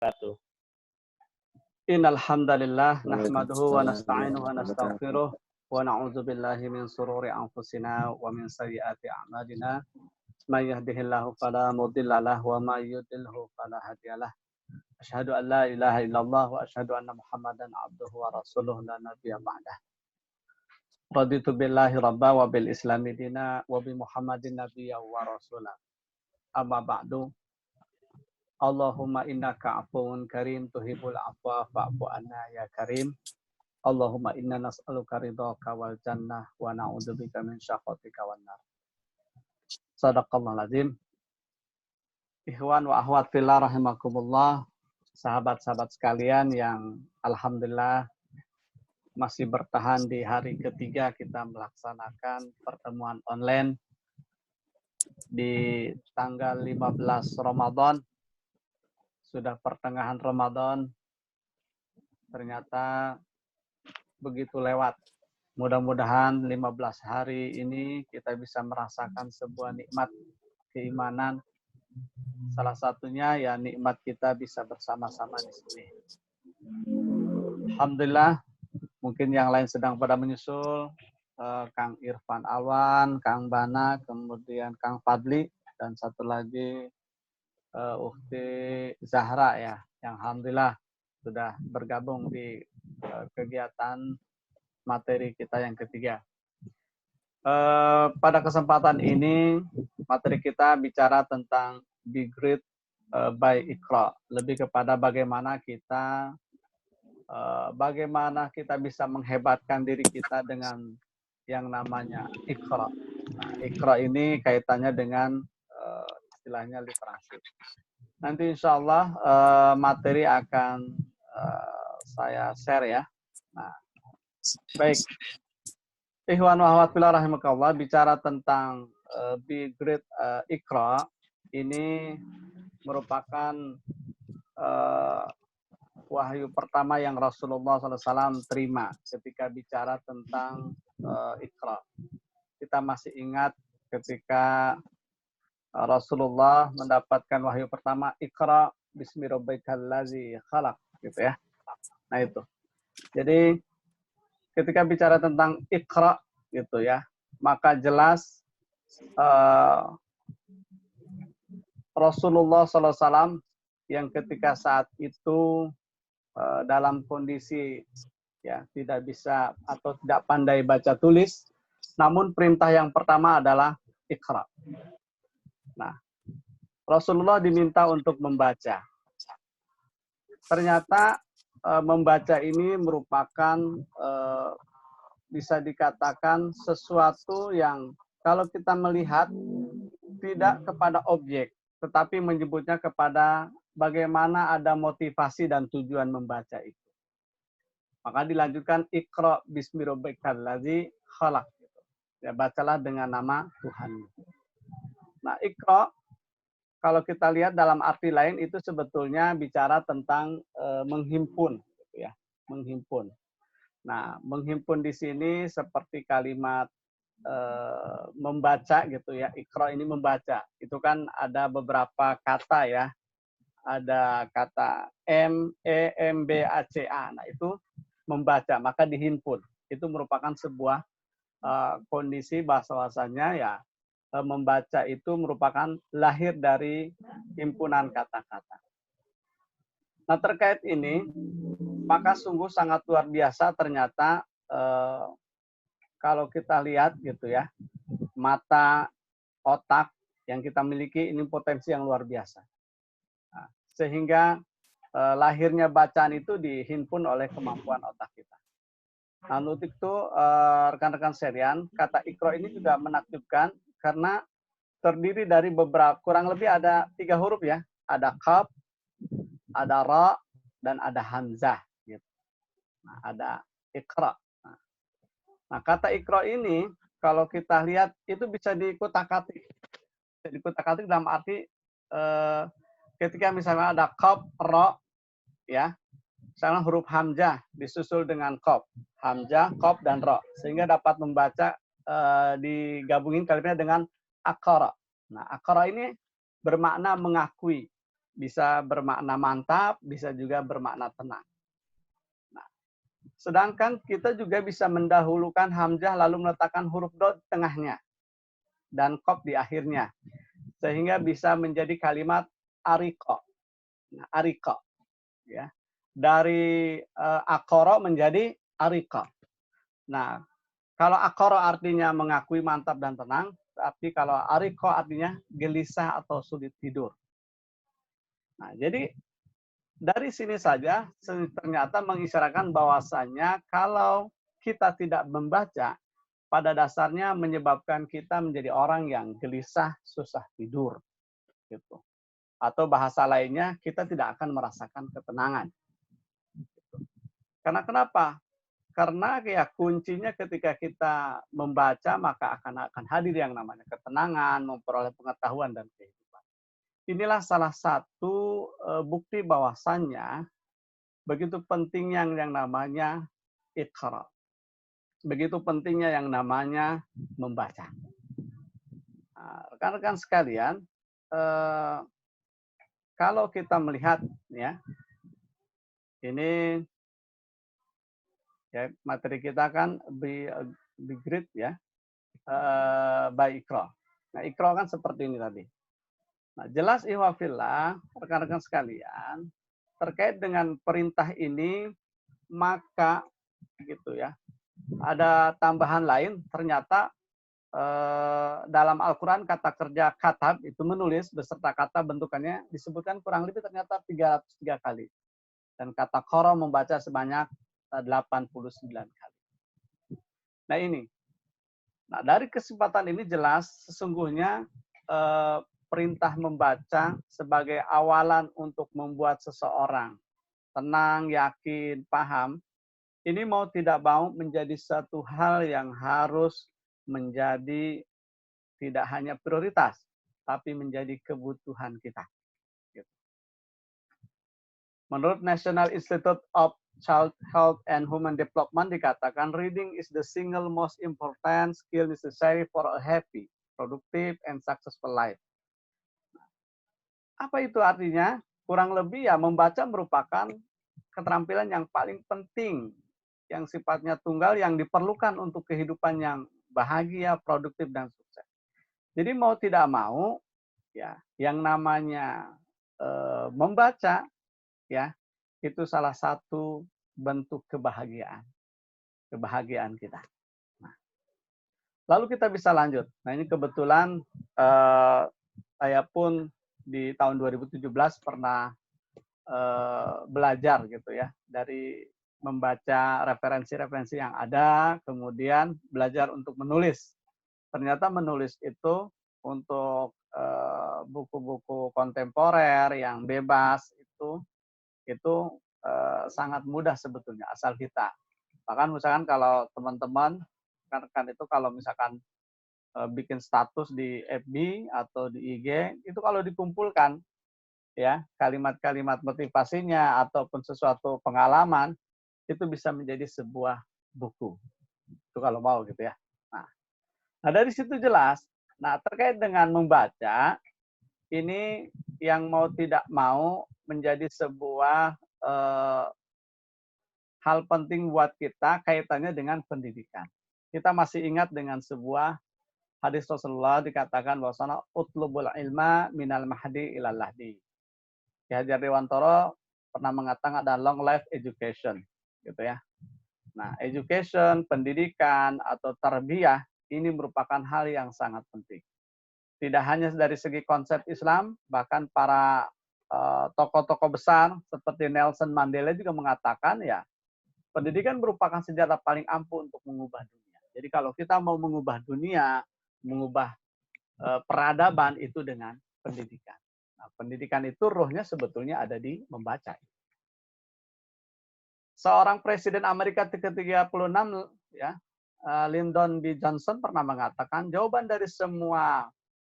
wabarakatuh. Innal hamdalillah nahmaduhu wa Waalaikumsalam nasta'inuhu wa warahmatullahi nastaghfiruh wabarakatuh. wa na'udzu billahi min sururi anfusina wa min sayyiati a'malina. May yahdihillahu fala mudilla lahu wa may yudlilhu fala hadiyalah. Asyhadu an la ilaha illallah wa asyhadu anna Muhammadan abduhu wa rasuluh la nabiyya ba'dah. Raditu billahi rabba wa bil islami dina wa bi Muhammadin nabiyya wa rasulah. Amma ba'du. Allahumma innaka afuwun karim tuhibbul afwa fa'fu anna ya karim. Allahumma inna nas'aluka ridhaka wal jannah wa na'udzubika min syakhatika wan nar. Shadaqallahul azim. Ikhwan wa akhwat fillah rahimakumullah. Sahabat-sahabat sekalian yang alhamdulillah masih bertahan di hari ketiga kita melaksanakan pertemuan online di tanggal 15 Ramadan. Sudah pertengahan Ramadan, ternyata begitu lewat. Mudah-mudahan 15 hari ini kita bisa merasakan sebuah nikmat keimanan. Salah satunya ya nikmat kita bisa bersama-sama di sini. Alhamdulillah, mungkin yang lain sedang pada menyusul, Kang Irfan Awan, Kang Bana, kemudian Kang Fadli, dan satu lagi Ukhti Zahra ya, yang alhamdulillah sudah bergabung di kegiatan materi kita yang ketiga. Pada kesempatan ini materi kita bicara tentang be great by Iqra, lebih kepada bagaimana kita bisa menghebatkan diri kita dengan yang namanya Iqra. Nah, Iqra ini kaitannya dengan istilahnya literasi. Nanti insya Allah materi akan saya share ya. Nah, baik. Ikhwan wa akhwat fillah rahimakumullah, bicara tentang be great Iqra, ini merupakan wahyu pertama yang Rasulullah SAW terima ketika bicara tentang Iqra. Kita masih ingat ketika Rasulullah mendapatkan wahyu pertama, Iqra bismi rabbikal ladzi khalaq, gitu ya. Nah itu. Jadi ketika bicara tentang Iqra gitu ya, maka jelas Rasulullah SAW yang ketika saat itu dalam kondisi ya tidak bisa atau tidak pandai baca tulis, namun perintah yang pertama adalah Iqra. Nah, Rasulullah diminta untuk membaca. Ternyata membaca ini merupakan bisa dikatakan sesuatu yang kalau kita melihat tidak kepada objek, tetapi menyebutnya kepada bagaimana ada motivasi dan tujuan membaca itu. Maka dilanjutkan Iqra bismi rabbikal ladzi khalaq. Ya, bacalah dengan nama Tuhan. Nah, Iqra kalau kita lihat dalam arti lain itu sebetulnya bicara tentang menghimpun, gitu ya, menghimpun. Nah, menghimpun di sini seperti kalimat membaca gitu ya. Iqra ini membaca. Itu kan ada beberapa kata ya. Ada kata membaca. Nah, itu membaca, maka dihimpun. Itu merupakan sebuah kondisi bahasanya ya. Membaca itu merupakan lahir dari himpunan kata-kata. Nah, terkait ini, maka sungguh sangat luar biasa ternyata kalau kita lihat gitu ya, mata, otak yang kita miliki ini potensi yang luar biasa. Nah, sehingga lahirnya bacaan itu dihimpun oleh kemampuan otak kita. Nah, untuk itu rekan-rekan sekalian, kata Iqra ini juga menakjubkan karena terdiri dari beberapa, kurang lebih ada 3 huruf ya. Ada qaf, ada ra, dan ada hamzah. Gitu. Nah, ada Iqra. Nah, kata Iqra ini, kalau kita lihat, itu bisa dikutak-atik. Bisa dikutak-atik dalam arti, ketika misalnya ada qaf, ra, ya, misalnya huruf hamzah disusul dengan qaf. Hamzah, qaf, dan ra. Sehingga dapat membaca, digabungin kalimatnya dengan akara. Nah, akara ini bermakna mengakui. bisa bermakna mantap, bisa juga bermakna tenang. Nah, sedangkan kita juga bisa mendahulukan hamzah lalu meletakkan huruf dot di tengahnya dan qaf di akhirnya, sehingga bisa menjadi kalimat ariqa. Nah, ariqa, ya. Dari akoro menjadi ariqa. Nah, kalau akoro artinya mengakui mantap dan tenang, tapi kalau ariqa artinya gelisah atau sulit tidur. Nah, jadi dari sini saja ternyata mengisyaratkan bahwasanya kalau kita tidak membaca, pada dasarnya menyebabkan kita menjadi orang yang gelisah, susah tidur, gitu. Atau bahasa lainnya, kita tidak akan merasakan ketenangan. Karena kenapa? Karena ya kuncinya ketika kita membaca maka akan hadir yang namanya ketenangan, memperoleh pengetahuan dan kehidupan. Inilah salah satu bukti bahwasannya begitu pentingnya yang namanya iqra. Begitu pentingnya yang namanya membaca. Nah, rekan-rekan sekalian, kalau kita melihat ya, ini ya materi kita kan be great ya, by Iqra. Nah, Iqra kan seperti ini tadi. Nah, jelas ihwafillah, rekan-rekan sekalian, terkait dengan perintah ini, maka gitu ya, ada tambahan lain, ternyata dalam Al-Quran kata kerja katab itu menulis beserta kata bentukannya disebutkan kurang lebih ternyata 303 kali. Dan kata qara membaca sebanyak 89 kali. Nah ini. Nah dari kesempatan ini jelas sesungguhnya perintah membaca sebagai awalan untuk membuat seseorang tenang, yakin, paham, ini mau tidak mau menjadi satu hal yang harus menjadi tidak hanya prioritas, tapi menjadi kebutuhan kita. Menurut National Institute of Child Health and Human Development dikatakan reading is the single most important skill necessary for a happy, productive, and successful life. Apa itu artinya? Kurang lebih ya membaca merupakan keterampilan yang paling penting, yang sifatnya tunggal, yang diperlukan untuk kehidupan yang bahagia, produktif, dan sukses. Jadi mau tidak mau, ya, yang namanya membaca, ya, itu salah satu bentuk kebahagiaan kita. Nah, lalu kita bisa lanjut. Nah ini kebetulan saya pun di tahun 2017 pernah belajar gitu ya dari membaca referensi-referensi yang ada, kemudian belajar untuk menulis. Ternyata menulis itu untuk buku-buku kontemporer yang bebas itu sangat mudah sebetulnya asal kita. Bahkan misalkan kalau teman-teman kan itu kalau misalkan bikin status di FB atau di IG itu kalau dikumpulkan ya kalimat-kalimat motivasinya ataupun sesuatu pengalaman itu bisa menjadi sebuah buku. Itu kalau mau gitu ya. Nah dari situ jelas. Nah terkait dengan membaca ini yang mau tidak mau menjadi sebuah hal penting buat kita kaitannya dengan pendidikan. Kita masih ingat dengan sebuah hadis Rasulullah dikatakan bahwasanya utlubul ilma minal mahdi ilal lahdi. Ki Hajar Dewantoro pernah mengatakan ada long life education gitu ya. Nah, education, pendidikan atau tarbiyah ini merupakan hal yang sangat penting. Tidak hanya dari segi konsep Islam, bahkan para tokoh-tokoh besar seperti Nelson Mandela juga mengatakan ya pendidikan merupakan senjata paling ampuh untuk mengubah dunia. Jadi kalau kita mau mengubah dunia, mengubah peradaban itu dengan pendidikan. Nah, pendidikan itu rohnya sebetulnya ada di membaca. Seorang presiden Amerika ke-36 ya, Lyndon B. Johnson pernah mengatakan jawaban dari semua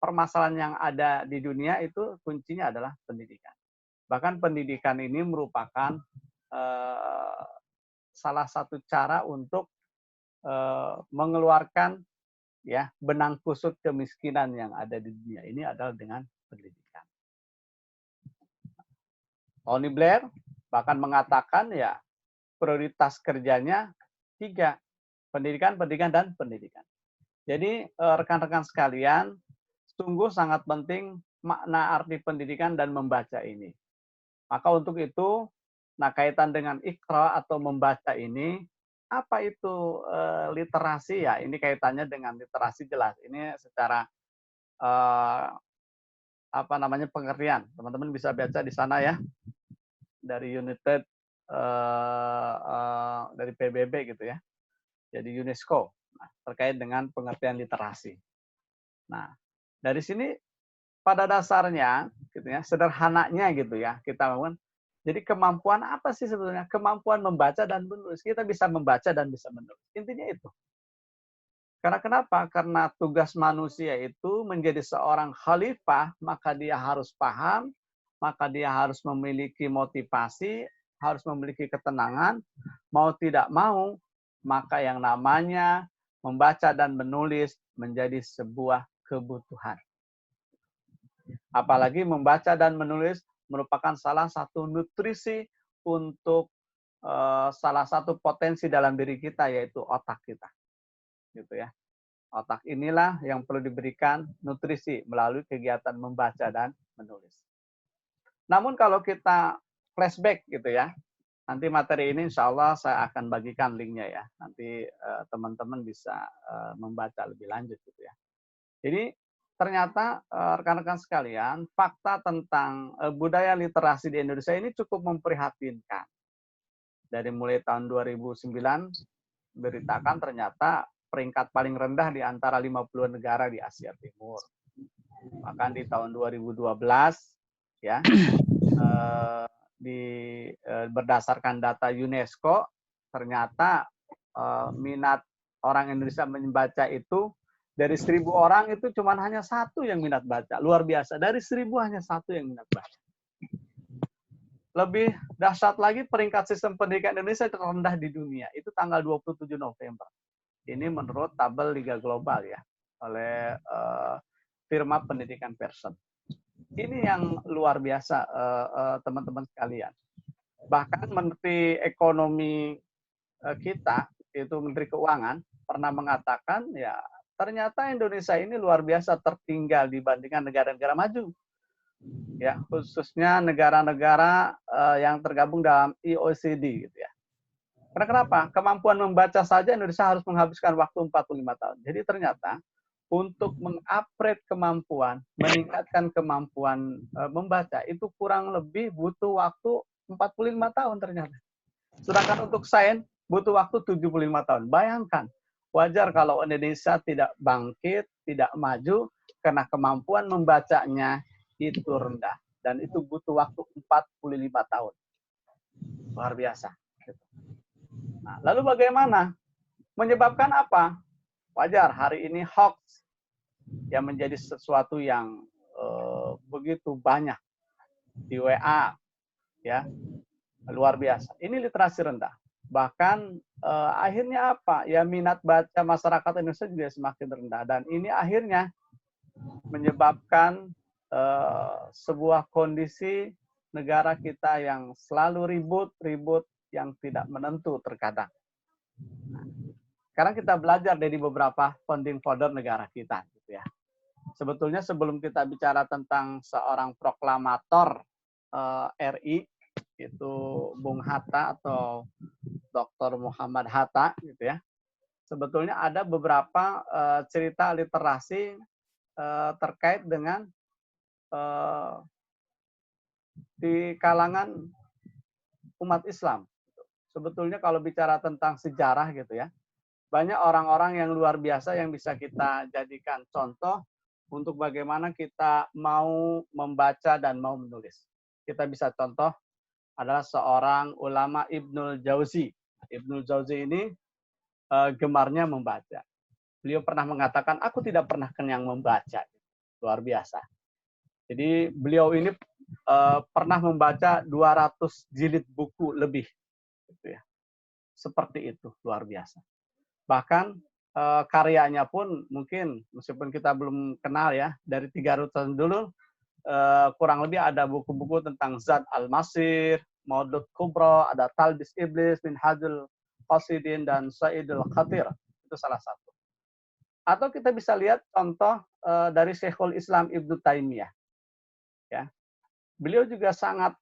permasalahan yang ada di dunia itu kuncinya adalah pendidikan. Bahkan pendidikan ini merupakan salah satu cara untuk mengeluarkan ya benang kusut kemiskinan yang ada di dunia ini adalah dengan pendidikan. Tony Blair bahkan mengatakan ya prioritas kerjanya 3, pendidikan, pendidikan, dan pendidikan. Jadi rekan-rekan sekalian, sungguh sangat penting makna arti pendidikan dan membaca ini. Maka untuk itu, nah kaitan dengan Iqra atau membaca ini, apa itu literasi ya? Ini kaitannya dengan literasi jelas. Ini secara eh, apa namanya pengertian. Teman-teman bisa baca di sana ya dari United dari PBB gitu ya. Jadi UNESCO terkait dengan pengertian literasi. Nah, dari sini pada dasarnya gitu ya, sederhananya gitu ya, kita bangun. Jadi kemampuan apa sih sebetulnya? Kemampuan membaca dan menulis. Kita bisa membaca dan bisa menulis. Intinya itu. Karena kenapa? Karena tugas manusia itu menjadi seorang khalifah, maka dia harus paham, maka dia harus memiliki motivasi, harus memiliki ketenangan, mau tidak mau, maka yang namanya membaca dan menulis menjadi sebuah kebutuhan. Apalagi membaca dan menulis merupakan salah satu nutrisi untuk salah satu potensi dalam diri kita, yaitu otak kita. Gitu ya. Otak inilah yang perlu diberikan nutrisi melalui kegiatan membaca dan menulis. Namun kalau kita flashback gitu ya, nanti materi ini insya Allah saya akan bagikan linknya ya. Nanti teman-teman bisa membaca lebih lanjut gitu ya. Jadi ternyata rekan-rekan sekalian, fakta tentang budaya literasi di Indonesia ini cukup memprihatinkan. Dari mulai tahun 2009 beritakan ternyata peringkat paling rendah di antara 50 negara di Asia Timur. Bahkan di tahun 2012 ya berdasarkan data UNESCO ternyata minat orang Indonesia membaca itu dari 1.000 orang itu cuma hanya 1 yang minat baca. Luar biasa. Dari 1.000 hanya 1 yang minat baca. Lebih dahsyat lagi peringkat sistem pendidikan Indonesia terendah di dunia. Itu tanggal 27 November. Ini menurut tabel Liga Global ya, oleh firma pendidikan Pearson. Ini yang luar biasa teman-teman sekalian. Bahkan Menteri Ekonomi kita, itu Menteri Keuangan, pernah mengatakan ya ternyata Indonesia ini luar biasa tertinggal dibandingkan negara-negara maju. Ya, khususnya negara-negara yang tergabung dalam OECD gitu ya. Karena kenapa? Kemampuan membaca saja Indonesia harus menghabiskan waktu 45 tahun. Jadi ternyata untuk mengupgrade kemampuan, meningkatkan kemampuan membaca itu kurang lebih butuh waktu 45 tahun ternyata. Sedangkan untuk sains butuh waktu 75 tahun. Bayangkan, wajar kalau Indonesia tidak bangkit, tidak maju karena kemampuan membacanya itu rendah dan itu butuh waktu 45 tahun. Luar biasa. Nah, lalu bagaimana? Menyebabkan apa? Wajar hari ini hoax yang menjadi sesuatu yang begitu banyak di WA ya. Luar biasa. Ini literasi rendah. Bahkan akhirnya apa? Ya minat baca masyarakat Indonesia juga semakin rendah dan ini akhirnya menyebabkan sebuah kondisi negara kita yang selalu ribut yang tidak menentu terkadang. Sekarang kita belajar dari beberapa founding father negara kita, gitu ya. Sebetulnya sebelum kita bicara tentang seorang proklamator RI, itu Bung Hatta atau Dr. Muhammad Hatta, gitu ya. Sebetulnya ada beberapa cerita literasi terkait dengan di kalangan umat Islam. Sebetulnya kalau bicara tentang sejarah gitu ya, banyak orang-orang yang luar biasa yang bisa kita jadikan contoh untuk bagaimana kita mau membaca dan mau menulis. Kita bisa contoh adalah seorang ulama Ibnul Jauzi. Ibnul Jauzi ini gemarnya membaca. Beliau pernah mengatakan, aku tidak pernah kenyang membaca. Luar biasa. Jadi beliau ini pernah membaca 200 jilid buku lebih. Gitu ya. Seperti itu, luar biasa. Bahkan karyanya pun mungkin, meskipun kita belum kenal ya, dari 300 tahun dulu, kurang lebih ada buku-buku tentang Zad al-Masir, Maudud Kubra, ada Talbis Iblis, Minhajul Qasidin, dan Saidul Khatir. Itu salah satu. Atau kita bisa lihat contoh dari Syekhul Islam Ibnu Taimiyah. Ya. Beliau juga sangat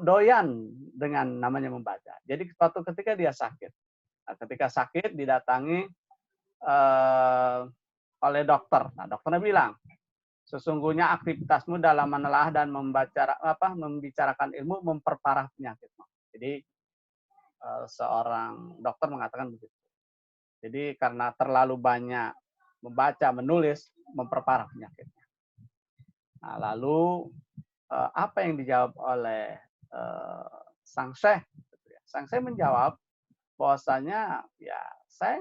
doyan dengan namanya membaca. Jadi suatu ketika dia sakit. Nah, ketika sakit didatangi oleh dokter. Nah, dokternya bilang, sesungguhnya aktivitasmu dalam menelaah dan membicarakan ilmu memperparah penyakitmu. Jadi seorang dokter mengatakan begitu. Jadi karena terlalu banyak membaca, menulis, memperparah penyakitnya. Nah, lalu apa yang dijawab oleh sang syekh? Sang syekh menjawab bahwasanya ya saya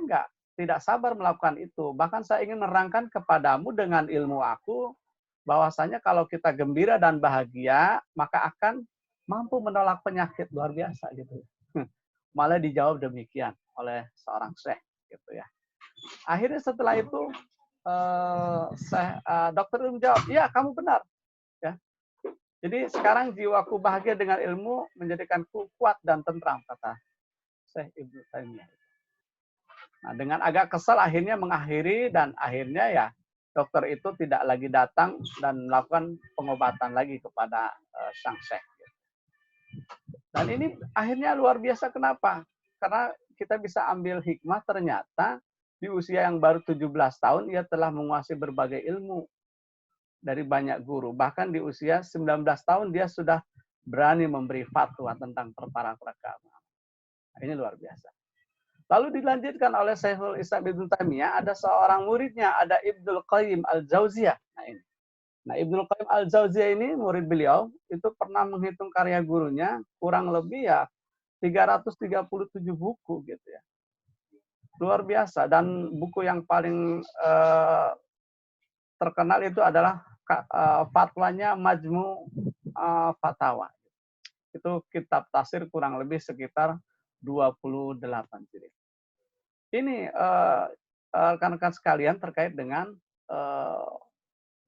tidak sabar melakukan itu. Bahkan saya ingin menerangkan kepadamu dengan ilmu aku bahwasanya kalau kita gembira dan bahagia maka akan mampu menolak penyakit. Luar biasa gitu. Malah dijawab demikian oleh seorang syekh gitu ya. Akhirnya setelah itu dokter menjawab, "Iya, kamu benar." Ya. Jadi sekarang jiwaku bahagia dengan ilmu menjadikanku kuat dan tentram, kata Syekh Ibnu Taimiyah. Nah, dengan agak kesal akhirnya mengakhiri, dan akhirnya ya dokter itu tidak lagi datang dan melakukan pengobatan lagi kepada sang Syekh. Dan ini akhirnya luar biasa. Kenapa? Karena kita bisa ambil hikmah, ternyata di usia yang baru 17 tahun ia telah menguasai berbagai ilmu dari banyak guru. Bahkan di usia 19 tahun dia sudah berani memberi fatwa tentang perkara agama. Ini luar biasa. Lalu dilanjutkan oleh Syekhul Islam Ibnu Taimiyah, ada seorang muridnya, ada Ibnul Qayyim Al-Jauziyah. Nah, Ibnul Qayyim Al-Jauziyah ini murid beliau, itu pernah menghitung karya gurunya kurang lebih ya 337 buku gitu ya. Luar biasa. Dan buku yang paling terkenal itu adalah fatwanya Majmu' Fatawa. Itu kitab tafsir kurang lebih sekitar 28 jilid. Ini rekan-rekan sekalian terkait dengan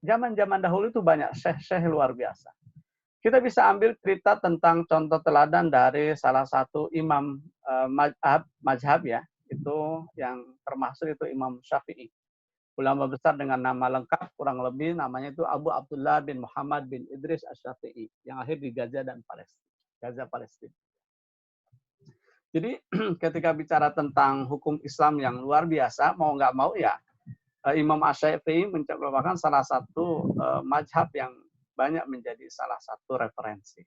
zaman-zaman dahulu itu banyak syekh-syekh luar biasa. Kita bisa ambil cerita tentang contoh teladan dari salah satu imam mazhab ya, itu yang termasuk itu Imam Syafi'i. Ulama besar dengan nama lengkap kurang lebih namanya itu Abu Abdullah bin Muhammad bin Idris Asy-Syafi'i yang lahir di Gaza dan Palestina. Jadi ketika bicara tentang hukum Islam yang luar biasa, mau nggak mau ya Imam Asy-Syafi'i merupakan salah satu mazhab yang banyak menjadi salah satu referensi.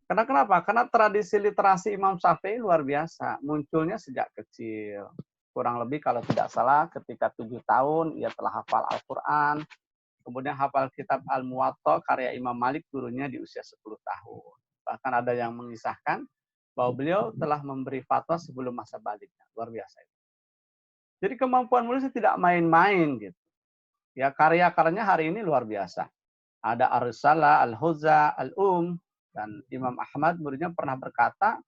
Karena kenapa? Karena tradisi literasi Imam Syafi'i luar biasa. Munculnya sejak kecil. Kurang lebih kalau tidak salah ketika 7 tahun ia telah hafal Al-Quran. Kemudian hafal kitab Al-Muwatta karya Imam Malik, gurunya di usia 10 tahun. Bahkan ada yang mengisahkan bahwa beliau telah memberi fatwa sebelum masa baliknya. Luar biasa itu. Jadi kemampuan menulis tidak main-main gitu. Ya, karya-karyanya hari ini luar biasa. Ada Ar-Risalah, Al-Huza, Al-Um, dan Imam Ahmad muridnya pernah berkata,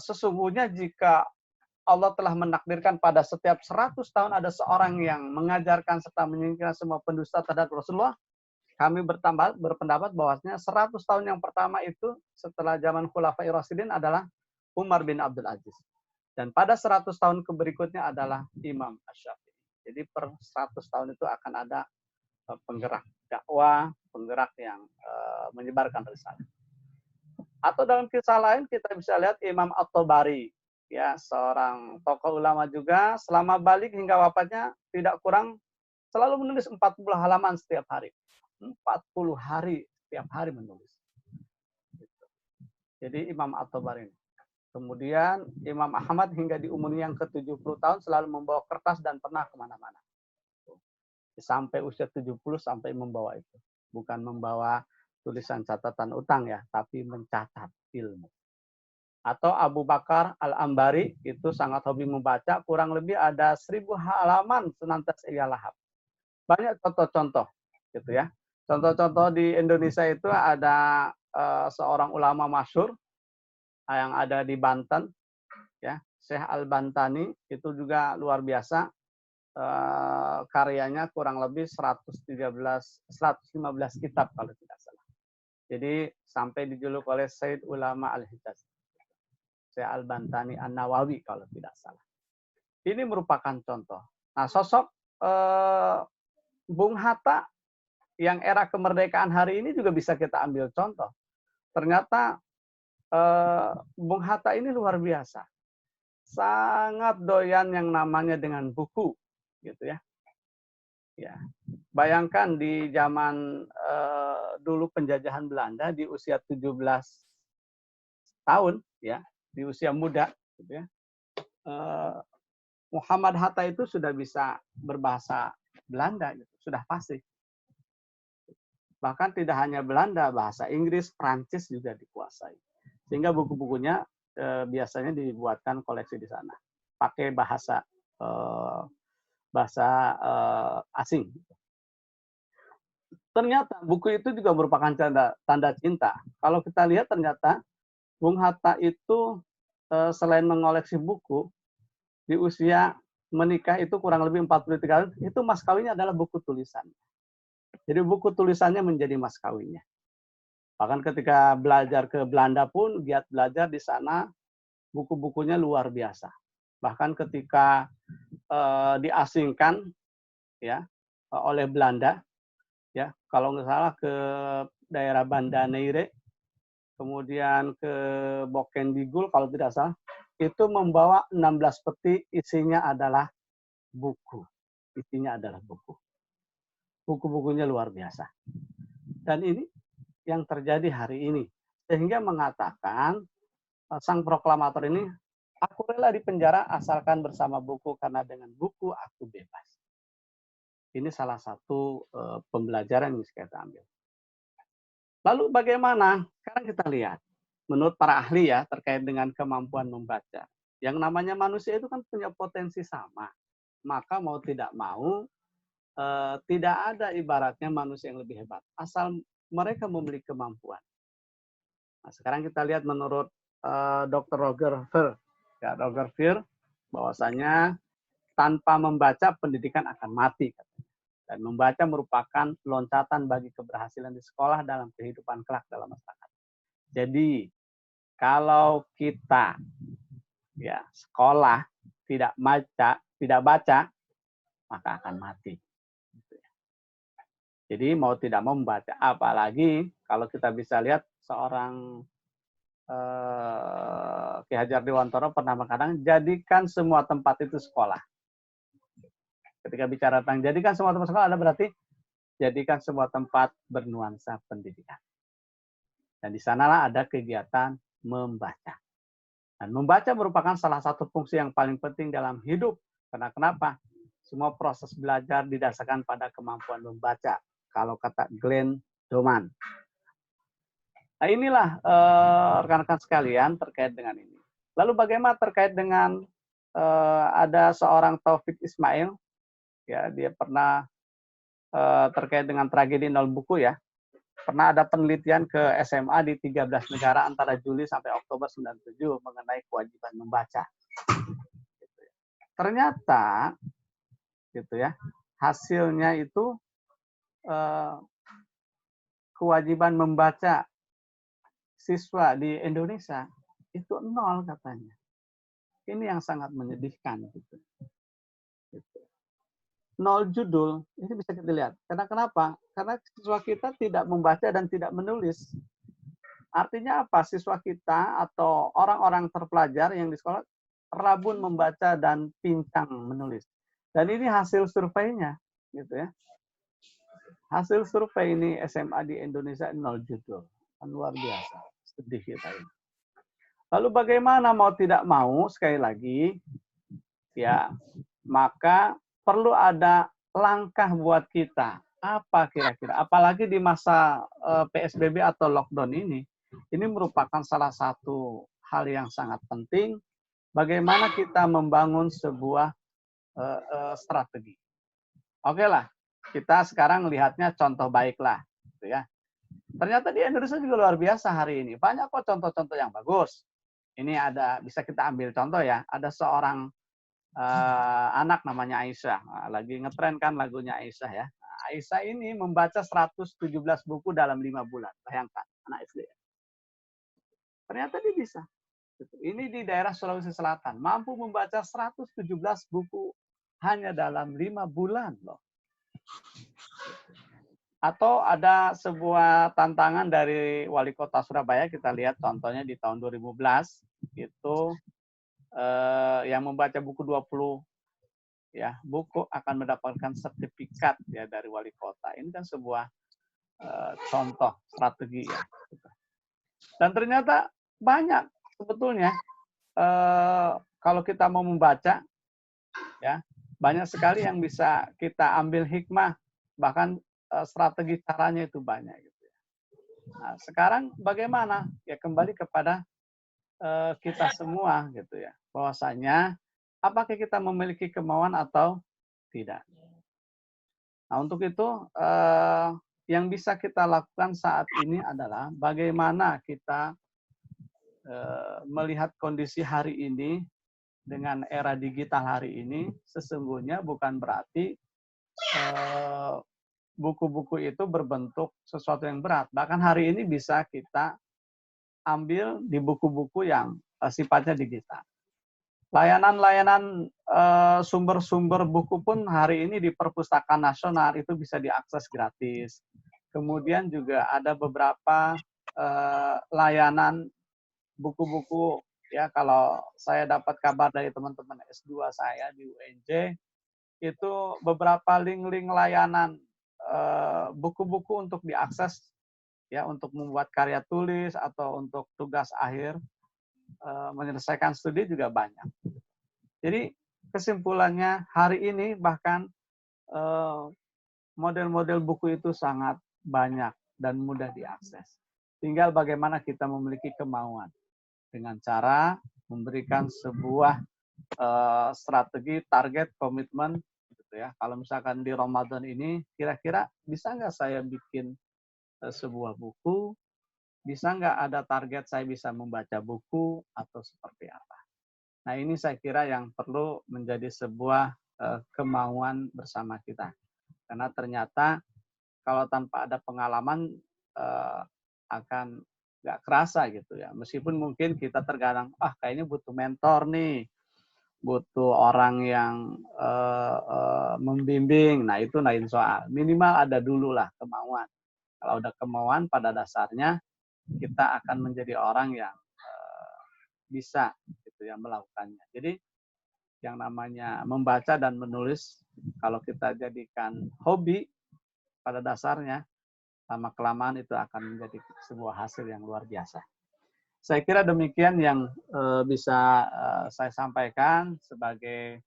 sesungguhnya jika Allah telah menakdirkan pada setiap 100 tahun ada seorang yang mengajarkan serta menyingkirkan semua pendusta terhadap Rasulullah, kami berpendapat bahwasanya 100 tahun yang pertama itu setelah zaman Khulafa'i Rasyidin adalah Umar bin Abdul Aziz. Dan pada 100 tahun berikutnya adalah Imam Asy-Syafi'i. Jadi per 100 tahun itu akan ada penggerak dakwah, penggerak yang menyebarkan risalah. Atau dalam kisah lain kita bisa lihat Imam At-Tabari, ya seorang tokoh ulama juga, selama balik hingga wafatnya tidak kurang selalu menulis 40 halaman setiap hari. 40 hari setiap hari menulis. Jadi Imam At-Tabari. Kemudian Imam Ahmad hingga di umurnya yang ke-70 tahun selalu membawa kertas dan pernah kemana-mana. Sampai usia 70 sampai membawa itu. Bukan membawa tulisan catatan utang ya, tapi mencatat ilmu. Atau Abu Bakar Al-Ambari itu sangat hobi membaca, kurang lebih ada 1000 halaman senantiasa ia lahap. Banyak contoh-contoh gitu ya. Contoh-contoh di Indonesia itu ada seorang ulama masyhur yang ada di Banten ya, Syekh Al-Bantani, itu juga luar biasa karyanya kurang lebih 115 kitab kalau tidak salah. Jadi sampai dijuluk oleh Sayyid Ulama Al-Hijaz, Syekh Al-Bantani An-Nawawi kalau tidak salah. Ini merupakan contoh. Nah, sosok Bung Hatta yang era kemerdekaan hari ini juga bisa kita ambil contoh. Ternyata Bung Hatta ini luar biasa. Sangat doyan yang namanya dengan buku, gitu ya. Ya, bayangkan di zaman dulu penjajahan Belanda di usia 17 tahun, ya, di usia muda, gitu ya. Muhammad Hatta itu sudah bisa berbahasa Belanda, gitu, sudah pasti. Bahkan tidak hanya Belanda, bahasa Inggris, Prancis juga dikuasai. Sehingga buku-bukunya biasanya dibuatkan koleksi di sana, pakai bahasa asing. Ternyata buku itu juga merupakan tanda cinta. Kalau kita lihat ternyata Bung Hatta itu selain mengoleksi buku, di usia menikah itu kurang lebih 43 tahun, itu mas kawinnya adalah buku tulisan. Jadi buku tulisannya menjadi mas kawinnya. Bahkan ketika belajar ke Belanda pun, giat belajar di sana, buku-bukunya luar biasa. Bahkan ketika diasingkan ya oleh Belanda, ya kalau nggak salah ke daerah Banda Neire, kemudian ke Bokendigul kalau tidak salah, itu membawa 16 peti, isinya adalah buku. Isinya adalah buku. Buku-bukunya luar biasa. Dan ini yang terjadi hari ini. Sehingga mengatakan sang proklamator ini, aku rela di penjara asalkan bersama buku, karena dengan buku aku bebas. Ini salah satu pembelajaran yang bisa kita ambil. Lalu bagaimana? Sekarang kita lihat. Menurut para ahli ya, terkait dengan kemampuan membaca. Yang namanya manusia itu kan punya potensi sama. Maka mau tidak mau, tidak ada ibaratnya manusia yang lebih hebat. Asal mereka memiliki kemampuan. Nah, sekarang kita lihat menurut Dr. Roger Ver. Ya, Roger Ver, bahwasanya tanpa membaca pendidikan akan mati. Dan membaca merupakan loncatan bagi keberhasilan di sekolah dalam kehidupan kelak dalam masyarakat. Jadi, kalau kita ya sekolah tidak baca, maka akan mati. Jadi mau tidak mau membaca, apalagi kalau kita bisa lihat seorang Ki Hajar Dewantara pernah mengatakan, jadikan semua tempat itu sekolah. Ketika bicara tentang jadikan semua tempat sekolah, ada berarti jadikan semua tempat bernuansa pendidikan. Dan di sanalah ada kegiatan membaca. Dan membaca merupakan salah satu fungsi yang paling penting dalam hidup. Karena kenapa? Semua proses belajar didasarkan pada kemampuan membaca. Kalau kata Glenn Doman. Nah, inilah rekan-rekan sekalian terkait dengan ini. Lalu bagaimana terkait dengan ada seorang Taufik Ismail, ya, dia pernah terkait dengan tragedi nol buku ya. Pernah ada penelitian ke SMA di 13 negara antara Juli sampai Oktober 97 mengenai kewajiban membaca. Ternyata gitu ya, hasilnya itu kewajiban membaca siswa di Indonesia itu 0 katanya. Ini yang sangat menyedihkan gitu. 0 judul, ini bisa kita lihat. Karena kenapa? Karena siswa kita tidak membaca dan tidak menulis. Artinya apa? Siswa kita atau orang-orang terpelajar yang di sekolah rabun membaca dan pincang menulis. Dan ini hasil surveinya, gitu ya. Hasil survei ini SMA di Indonesia 0 judul. Kan luar biasa. Sedih kita ini. Lalu bagaimana mau tidak mau, sekali lagi, ya, maka perlu ada langkah buat kita. Apa kira-kira? Apalagi di masa PSBB atau lockdown ini merupakan salah satu hal yang sangat penting. Bagaimana kita membangun sebuah strategi. Oke lah, kita sekarang lihatnya contoh baik lah. Gitu ya. Ternyata di Indonesia juga luar biasa hari ini. Banyak kok contoh-contoh yang bagus. Ini ada, bisa kita ambil contoh ya. Ada seorang anak namanya Aisyah. Nah, lagi ngetren kan lagunya Aisyah ya. Nah, Aisyah ini membaca 117 buku dalam 5 bulan. Bayangkan, anak SD. Ternyata dia bisa. Ini di daerah Sulawesi Selatan. Mampu membaca 117 buku hanya dalam 5 bulan loh. Atau ada sebuah tantangan dari Wali Kota Surabaya, kita lihat contohnya di tahun 2011, itu yang membaca buku 20 ya buku akan mendapatkan sertifikat ya dari Wali Kota. Ini kan sebuah contoh strategi ya. Dan ternyata banyak sebetulnya kalau kita mau membaca ya banyak sekali yang bisa kita ambil hikmah, bahkan strategi caranya itu banyak gitu ya. Nah, sekarang bagaimana? Ya kembali kepada kita semua gitu ya. Bahwasanya apakah kita memiliki kemauan atau tidak. Nah, untuk itu yang bisa kita lakukan saat ini adalah bagaimana kita melihat kondisi hari ini dengan era digital hari ini, sesungguhnya bukan berarti buku-buku itu berbentuk sesuatu yang berat. Bahkan hari ini bisa kita ambil di buku-buku yang sifatnya digital. Layanan-layanan sumber-sumber buku pun hari ini di Perpustakaan Nasional itu bisa diakses gratis. Kemudian juga ada beberapa layanan buku-buku ya, kalau saya dapat kabar dari teman-teman S2 saya di UNJ, itu beberapa link-link layanan buku-buku untuk diakses ya, untuk membuat karya tulis atau untuk tugas akhir menyelesaikan studi juga banyak. Jadi kesimpulannya hari ini bahkan model-model buku itu sangat banyak dan mudah diakses. Tinggal bagaimana kita memiliki kemauan dengan cara memberikan sebuah strategi, target, komitmen gitu ya. Kalau misalkan di Ramadan ini kira-kira bisa nggak saya bikin sebuah buku, bisa nggak ada target saya bisa membaca buku atau seperti apa. Nah ini saya kira yang perlu menjadi sebuah kemauan bersama kita. Karena ternyata kalau tanpa ada pengalaman akan nggak kerasa gitu ya. Meskipun mungkin kita terkadang, kayaknya butuh mentor nih, butuh orang yang membimbing. Nah itu lain soal. Minimal ada dulu lah kemauan. Kalau ada kemauan pada dasarnya kita akan menjadi orang yang bisa gitu ya melakukannya. Jadi yang namanya membaca dan menulis kalau kita jadikan hobi pada dasarnya lama kelamaan itu akan menjadi sebuah hasil yang luar biasa. Saya kira demikian yang bisa saya sampaikan sebagai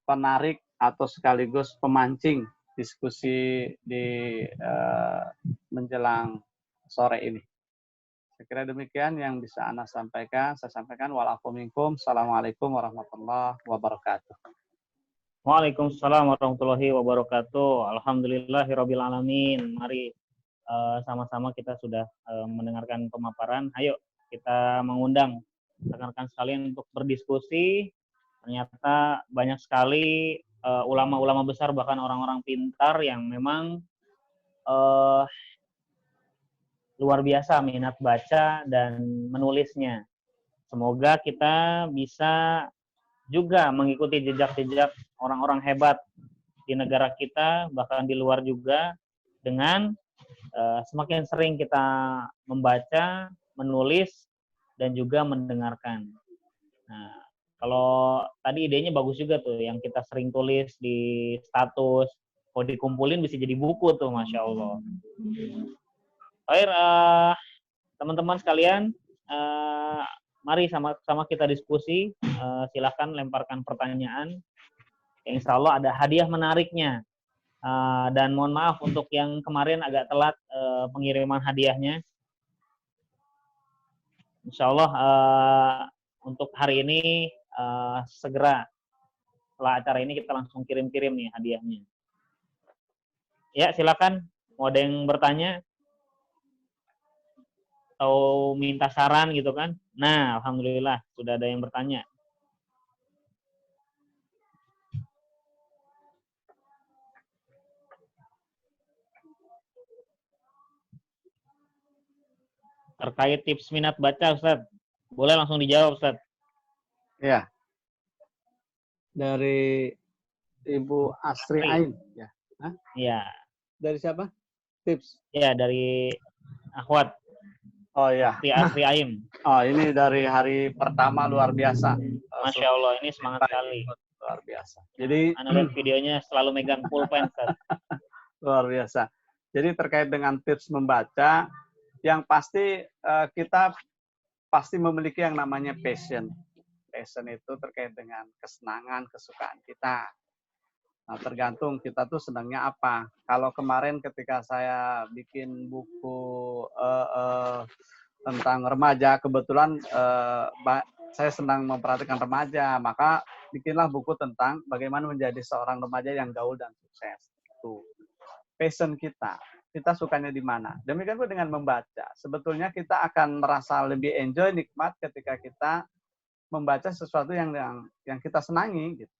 penarik atau sekaligus pemancing diskusi di menjelang sore ini. Saya kira demikian yang bisa Ana sampaikan. Saya sampaikan wa'alaikum minkum. Assalamualaikum warahmatullahi wabarakatuh. Waalaikumsalam warahmatullahi wabarakatuh. Alhamdulillahirabbil alamin. Mari sama-sama kita sudah mendengarkan pemaparan. Ayo kita mengundang rekan-rekan sekalian untuk berdiskusi. Ternyata banyak sekali ulama-ulama besar, bahkan orang-orang pintar yang memang luar biasa minat baca dan menulisnya. Semoga kita bisa juga mengikuti jejak-jejak orang-orang hebat di negara kita, bahkan di luar juga, dengan semakin sering kita membaca, menulis, dan juga mendengarkan. Nah, kalau tadi idenya bagus juga tuh, yang kita sering tulis di status, kalau dikumpulin bisa jadi buku tuh, Masya Allah. Baik, teman-teman sekalian, mari sama-sama kita diskusi. Silahkan lemparkan pertanyaan. Insya Allah ada hadiah menariknya. Dan mohon maaf untuk yang kemarin agak telat pengiriman hadiahnya. Insya Allah untuk hari ini segera setelah acara ini kita langsung kirim-kirim nih hadiahnya. Ya, silakan. Mau ada yang bertanya? atau minta saran gitu kan. Nah, alhamdulillah sudah ada yang bertanya. Terkait tips minat baca, Ustaz. Boleh langsung dijawab, Ustaz. Ya, dari Ibu Asri Ain. Ya. Hah? Iya. Dari siapa? Tips. Ya, dari Akhwat. Oh ya. Asri Aim. Oh, ini dari hari pertama luar biasa. Masya Allah, ini semangat sekali. Luar biasa. Jadi, Anda lihat videonya selalu megang pulpen, Ustaz. luar biasa. Jadi terkait dengan tips membaca, yang pasti kita pasti memiliki yang namanya passion. Passion itu terkait dengan kesenangan, kesukaan kita. Nah, tergantung kita tuh senangnya apa. Kalau kemarin ketika saya bikin buku tentang remaja, kebetulan saya senang memperhatikan remaja, maka bikinlah buku tentang bagaimana menjadi seorang remaja yang gaul dan sukses. Itu passion kita. Kita sukanya di mana. Demikian pun dengan membaca. Sebetulnya kita akan merasa lebih enjoy, nikmat ketika kita membaca sesuatu yang kita senangi gitu.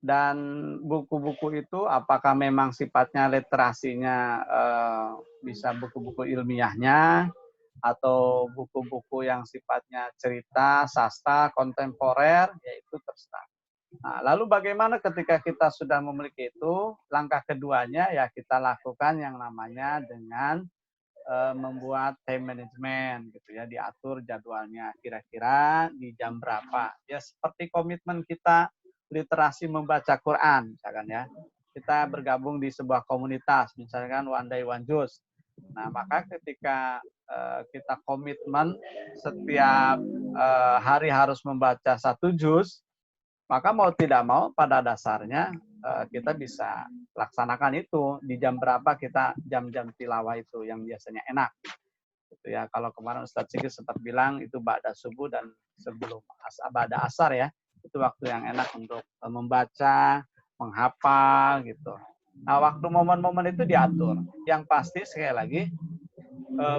Dan buku-buku itu apakah memang sifatnya literasinya bisa buku-buku ilmiahnya atau buku-buku yang sifatnya cerita, sastra, kontemporer, yaitu terserah. Nah, lalu bagaimana ketika kita sudah memiliki itu, langkah keduanya ya kita lakukan yang namanya dengan membuat time management gitu ya, diatur jadwalnya kira-kira di jam berapa. Ya seperti komitmen kita literasi membaca Quran misalkan ya. Kita bergabung di sebuah komunitas misalkan One Day One Juz. Nah, maka ketika kita komitmen setiap hari harus membaca 1 juz, maka mau tidak mau pada dasarnya kita bisa laksanakan itu di jam berapa kita jam-jam tilawah itu yang biasanya enak. Gitu ya. Kalau kemarin Ustadz Sigit sempat bilang itu ba'da subuh dan sebelum ba'da asar ya. Itu waktu yang enak untuk membaca, menghafal gitu. Nah, waktu momen-momen itu diatur. Yang pasti sekali lagi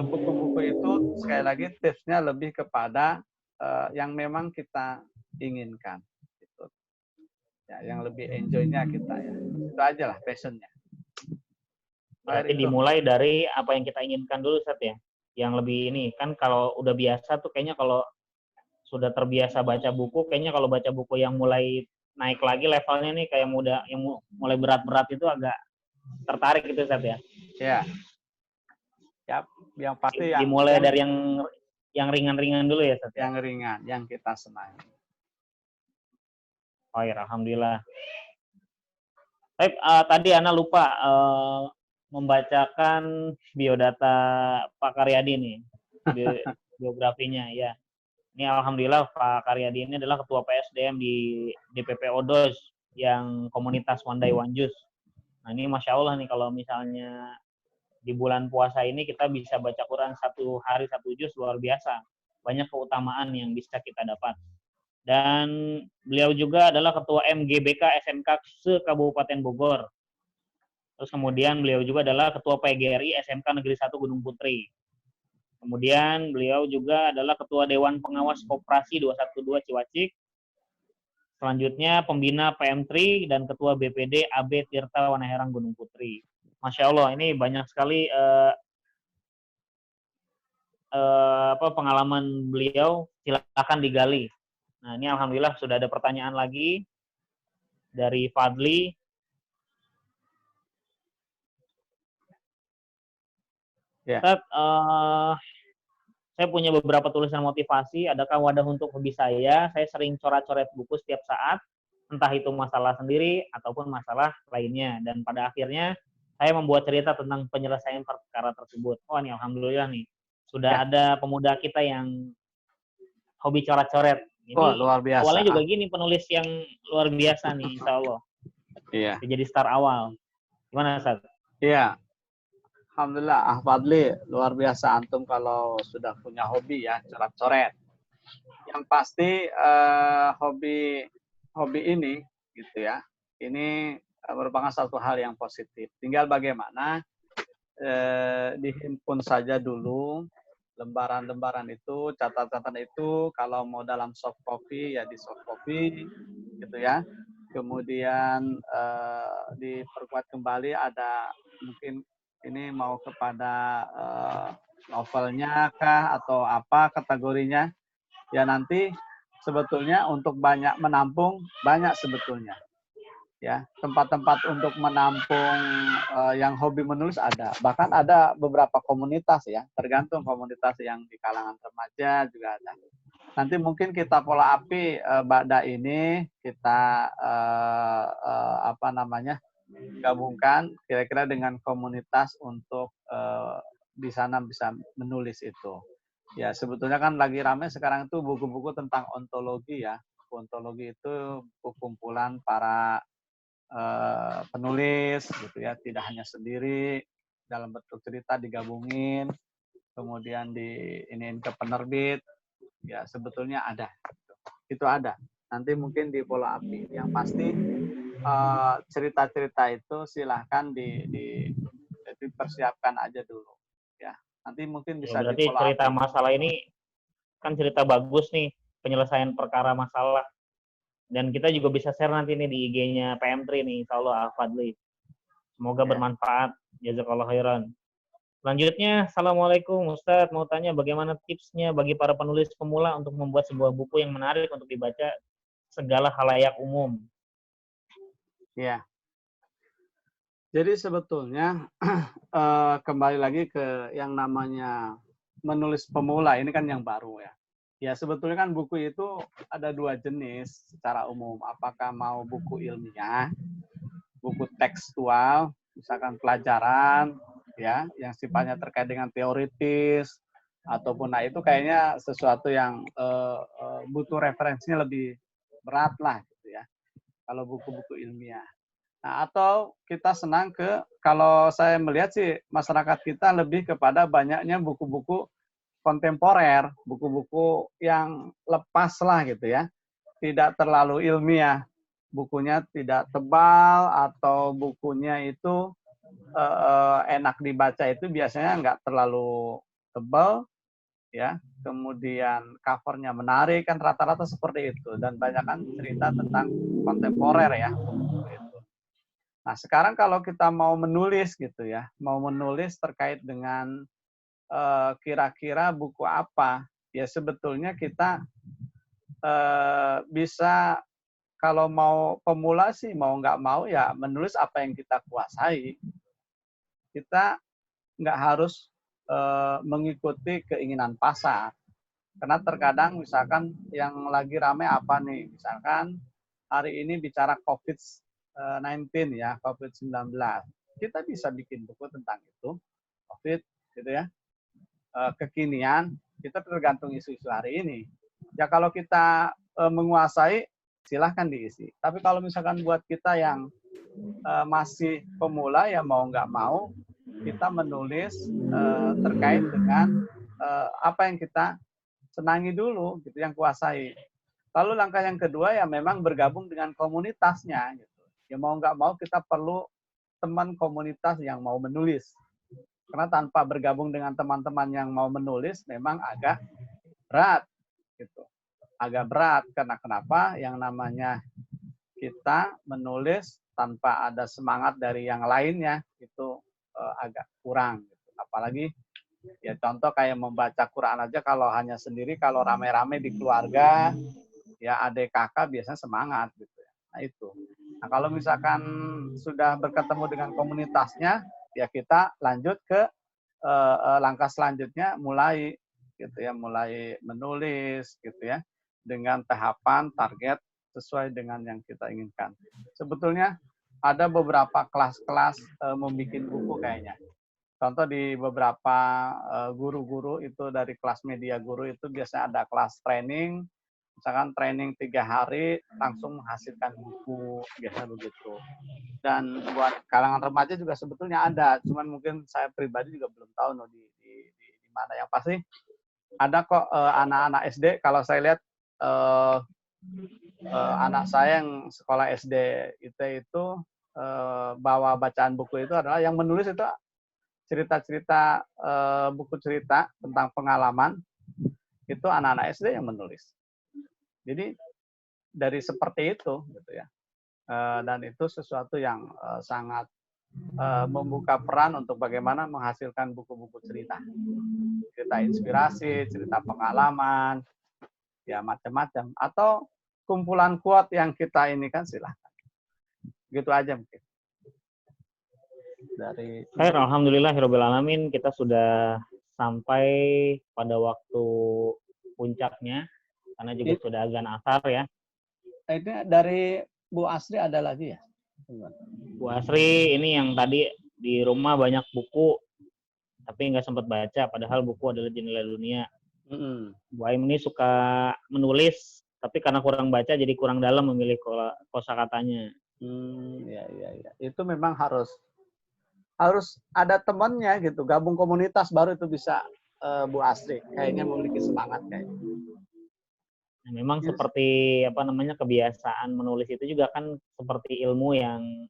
buku-buku itu sekali lagi tipsnya lebih kepada yang memang kita inginkan. Ya, yang lebih enjoy-nya kita ya. Itu aja lah passion-nya. Berarti dimulai dari apa yang kita inginkan dulu, Ustaz ya. Yang lebih ini, kan kalau udah biasa tuh kayaknya kalau sudah terbiasa baca buku, kayaknya kalau baca buku yang mulai naik lagi levelnya nih kayak yang mulai berat-berat itu agak tertarik gitu, Ustaz ya. Ya. Ya, yang pasti dimulai dari yang ringan-ringan dulu ya, Ustaz. Yang ringan, yang kita senangi. Oh ya, alhamdulillah. Tadi Ana lupa membacakan biodata Pak Karyadi nih, biografinya ya. Ini alhamdulillah Pak Karyadi ini adalah ketua PSDM di DPP Odos yang komunitas One Day One Juz. Nah ini masya Allah nih kalau misalnya di bulan puasa ini kita bisa baca Quran 1 hari 1 juz, luar biasa. Banyak keutamaan yang bisa kita dapat. Dan beliau juga adalah ketua MGBK SMK se-Kabupaten Bogor. Terus kemudian beliau juga adalah ketua PGRI SMK Negeri 1 Gunung Putri. Kemudian beliau juga adalah ketua Dewan Pengawas Koperasi 212 Ciwacik. Selanjutnya pembina PM3 dan ketua BPD AB Tirta Wanaherang Gunung Putri. Masya Allah, ini banyak sekali pengalaman beliau, silakan digali. Nah, ini alhamdulillah sudah ada pertanyaan lagi dari Fadli. Ya. Ustaz, saya punya beberapa tulisan motivasi. Adakah wadah untuk hobi saya? Saya sering coret-coret buku setiap saat, entah itu masalah sendiri ataupun masalah lainnya. Dan pada akhirnya saya membuat cerita tentang penyelesaian perkara tersebut. Oh, ini alhamdulillah nih. Sudah ada pemuda kita yang hobi coret-coret. Ini luar biasa. Awalnya juga gini, penulis yang luar biasa nih, insya Allah. Iya. Jadi star awal. Gimana, Ustaz? Iya. Alhamdulillah, Fadli, luar biasa antum kalau sudah punya hobi ya, coret-coret. Yang pasti hobi ini gitu ya, ini merupakan satu hal yang positif. Tinggal bagaimana dihimpun saja dulu lembaran-lembaran itu, catatan itu, kalau mau dalam soft copy ya di soft copy, gitu ya. Kemudian diperkuat kembali ada mungkin ini mau kepada novelnya kah atau apa kategorinya. Ya nanti sebetulnya untuk banyak menampung banyak sebetulnya. Ya, tempat-tempat untuk menampung yang hobi menulis ada. Bahkan ada beberapa komunitas ya, tergantung komunitas yang di kalangan remaja juga ada. Nanti mungkin kita pola api Ba'da ini kita apa namanya gabungkan kira-kira dengan komunitas untuk di sana bisa menulis itu. Ya sebetulnya kan lagi ramai sekarang itu buku-buku tentang ontologi ya. Ontologi itu buku kumpulan para penulis gitu ya, tidak hanya sendiri dalam bentuk cerita digabungin, kemudian diinin ke penerbit, ya sebetulnya ada. Itu ada. Nanti mungkin di follow up. Yang pasti cerita-cerita itu silahkan dipersiapkan aja dulu. Ya, nanti mungkin Ya, bisa di berarti follow up. cerita masalah ini kan cerita bagus nih, penyelesaian perkara masalah. Dan kita juga bisa share nanti nih di IG-nya PM3 nih, insya Allah Al-Fadli. Semoga bermanfaat. Jazakallah khairan. Selanjutnya, Assalamualaikum Ustadz. Mau tanya bagaimana tipsnya bagi para penulis pemula untuk membuat sebuah buku yang menarik untuk dibaca segala khalayak umum. Ya. Jadi sebetulnya kembali lagi ke yang namanya menulis pemula, ini kan yang baru ya. Ya sebetulnya kan buku itu ada dua jenis secara umum. Apakah mau buku ilmiah, buku tekstual, misalkan pelajaran, ya, yang sifatnya terkait dengan teoritis, ataupun nah itu kayaknya sesuatu yang butuh referensinya lebih berat lah, gitu ya. Kalau buku-buku ilmiah. Nah, atau kita senang ke, kalau saya melihat sih masyarakat kita lebih kepada banyaknya buku-buku kontemporer, buku-buku yang lepas lah gitu ya, tidak terlalu ilmiah, bukunya tidak tebal atau bukunya itu enak dibaca itu biasanya nggak terlalu tebal ya, kemudian covernya menarik kan rata-rata seperti itu dan banyak kan cerita tentang kontemporer ya buku itu. Nah sekarang kalau kita mau menulis gitu ya, mau menulis terkait dengan kira-kira buku apa, ya sebetulnya kita bisa kalau mau pemula sih mau nggak mau ya menulis apa yang kita kuasai. Kita nggak harus mengikuti keinginan pasar. Karena terkadang misalkan yang lagi ramai apa nih, misalkan hari ini bicara COVID-19 ya, COVID-19. Kita bisa bikin buku tentang itu, COVID gitu ya. Kekinian, kita tergantung isu-isu hari ini. Ya kalau kita menguasai, silahkan diisi. Tapi kalau misalkan buat kita yang masih pemula, ya mau nggak mau, kita menulis terkait dengan apa yang kita senangi dulu, gitu, yang kuasai. Lalu langkah yang kedua ya memang bergabung dengan komunitasnya. Gitu. Ya mau nggak mau kita perlu teman komunitas yang mau menulis. Karena tanpa bergabung dengan teman-teman yang mau menulis memang agak berat. Gitu. Agak berat karena kenapa? Yang namanya kita menulis tanpa ada semangat dari yang lainnya itu agak kurang. Gitu. Apalagi ya contoh kayak membaca Quran aja kalau hanya sendiri, kalau rame-rame di keluarga, ya adik kakak biasanya semangat gitu ya. Nah itu. Nah kalau misalkan sudah berketemu dengan komunitasnya, ya kita lanjut ke langkah selanjutnya mulai gitu ya, mulai menulis gitu ya dengan tahapan target sesuai dengan yang kita inginkan. Sebetulnya ada beberapa kelas-kelas membuat buku kayaknya. Contoh di beberapa guru-guru itu dari kelas media guru itu biasanya ada kelas training, misalkan training 3 hari langsung menghasilkan buku, biasa begitu. Dan buat kalangan remaja juga sebetulnya ada, cuman mungkin saya pribadi juga belum tahu no, di mana. Yang pasti ada kok anak-anak SD, kalau saya lihat anak saya yang sekolah SD itu bawa bacaan buku itu adalah yang menulis itu cerita-cerita buku cerita tentang pengalaman itu anak-anak SD yang menulis. Jadi dari seperti itu gitu ya. Dan itu sesuatu yang sangat membuka peran untuk bagaimana menghasilkan buku-buku cerita. Cerita inspirasi, cerita pengalaman, ya macam-macam. Atau kumpulan quote yang kita ini kan silahkan. Gitu aja mungkin. Dari Baik, alhamdulillahirobbilalamin, kita sudah sampai pada waktu puncaknya karena juga sudah azan asar ya. Ini dari Bu Asri ada lagi ya? Bu Asri ini yang tadi di rumah banyak buku tapi nggak sempat baca, padahal buku adalah jendela dunia. Bu Aim ini suka menulis tapi karena kurang baca jadi kurang dalam memilih kosakatanya. Ya. Itu memang harus ada temannya gitu, gabung komunitas baru itu bisa. Bu Asri kayaknya memiliki semangat kayaknya. Nah, memang seperti kebiasaan menulis itu juga kan seperti ilmu yang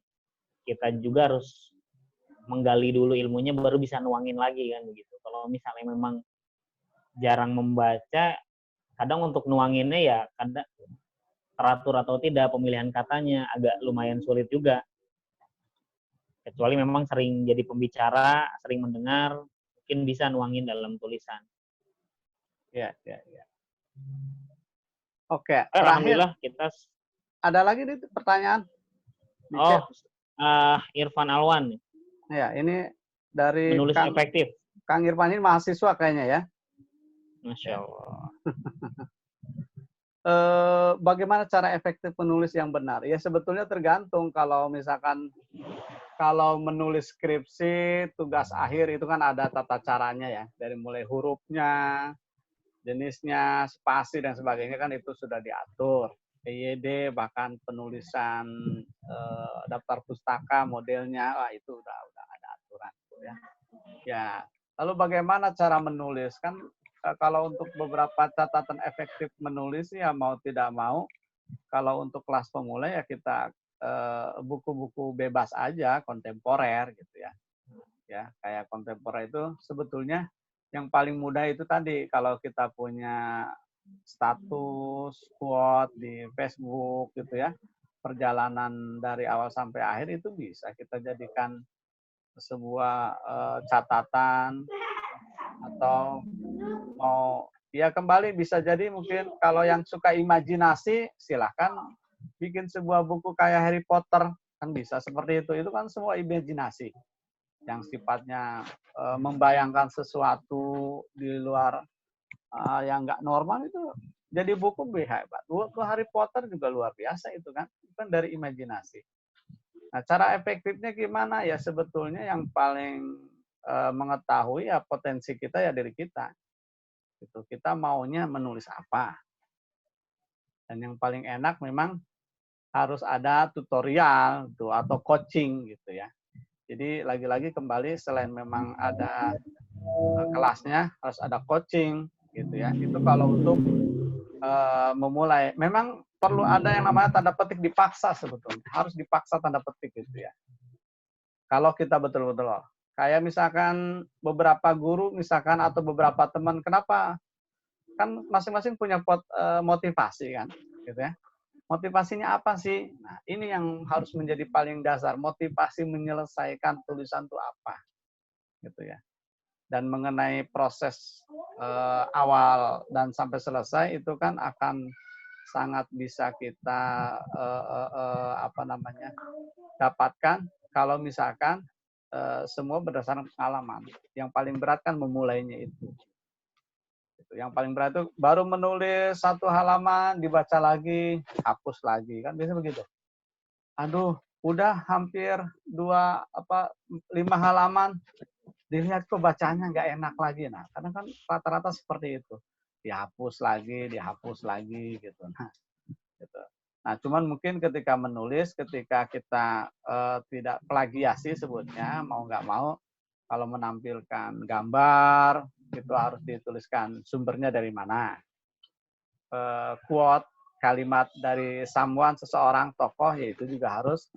kita juga harus menggali dulu ilmunya baru bisa nuangin lagi kan begitu. Kalau misalnya memang jarang membaca, kadang untuk nuanginnya ya kadang teratur atau tidak pemilihan katanya agak lumayan sulit juga. Kecuali memang sering jadi pembicara, sering mendengar, mungkin bisa nuangin dalam tulisan. Ya. Oke, alhamdulillah kita ada lagi nih pertanyaan. Irfan Alwan. Ya, ini dari menulis efektif. Kang Irfan ini mahasiswa kayaknya ya. Masya Allah. Bagaimana cara efektif menulis yang benar? Ya sebetulnya tergantung. Kalau misalkan menulis skripsi, tugas akhir itu kan ada tata caranya ya. Dari mulai hurufnya, jenisnya, spasi dan sebagainya kan itu sudah diatur. EYD bahkan penulisan daftar pustaka modelnya, itu udah ada aturan ya. Ya, lalu bagaimana cara menulis? Kan kalau untuk beberapa catatan efektif menulis ya mau tidak mau, kalau untuk kelas pemula ya kita buku-buku bebas aja, kontemporer gitu ya. Ya, kayak kontemporer itu sebetulnya yang paling mudah itu tadi kalau kita punya status, quote di Facebook gitu ya, perjalanan dari awal sampai akhir itu bisa kita jadikan sebuah catatan atau mau ya kembali bisa jadi mungkin kalau yang suka imajinasi silahkan bikin sebuah buku kayak Harry Potter kan bisa seperti itu kan semua imajinasi yang sifatnya membayangkan sesuatu di luar yang nggak normal itu jadi buku hebat. Buku Harry Potter juga luar biasa itu kan dari imajinasi. Nah, cara efektifnya gimana? Ya sebetulnya yang paling mengetahui ya potensi kita ya diri kita. Gitu. Kita maunya menulis apa. Dan yang paling enak memang harus ada tutorial tuh atau coaching gitu ya. Jadi lagi-lagi kembali selain memang ada kelasnya harus ada coaching gitu ya. Itu kalau untuk memulai. Memang perlu ada yang namanya tanda petik dipaksa sebetulnya. Harus dipaksa tanda petik gitu ya. Kalau kita betul-betul kayak misalkan beberapa guru misalkan atau beberapa teman, kenapa? Kan masing-masing punya motivasi kan, gitu ya. Motivasinya apa sih? Nah, ini yang harus menjadi paling dasar. Motivasi menyelesaikan tulisan itu apa, gitu ya. Dan mengenai proses awal dan sampai selesai itu kan akan sangat bisa kita dapatkan kalau misalkan semua berdasarkan pengalaman. Yang paling berat kan memulainya itu. Yang paling berat itu baru menulis satu halaman, dibaca lagi, hapus lagi, kan biasanya begitu. Aduh, udah hampir 5 halaman, dilihat kok bacanya nggak enak lagi. Nah, kadang kan rata-rata seperti itu. Dihapus lagi, gitu. Nah, gitu. Nah, cuman mungkin ketika menulis, ketika kita tidak plagiasi sebutnya, mau nggak mau, kalau menampilkan gambar, itu harus dituliskan sumbernya dari mana. Quote, kalimat dari someone, seseorang, tokoh, ya itu juga harus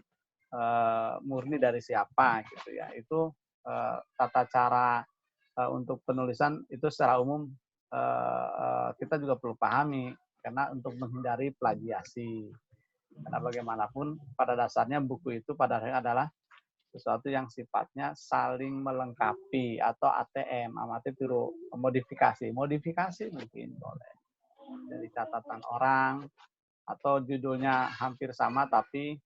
murni dari siapa, gitu ya. Itu tata cara untuk penulisan itu secara umum kita juga perlu pahami, karena untuk menghindari plagiasi. Karena bagaimanapun pada dasarnya buku itu pada dasarnya adalah sesuatu yang sifatnya saling melengkapi, atau ATM, amati tiru modifikasi. Modifikasi mungkin boleh dari catatan orang, atau judulnya hampir sama tapi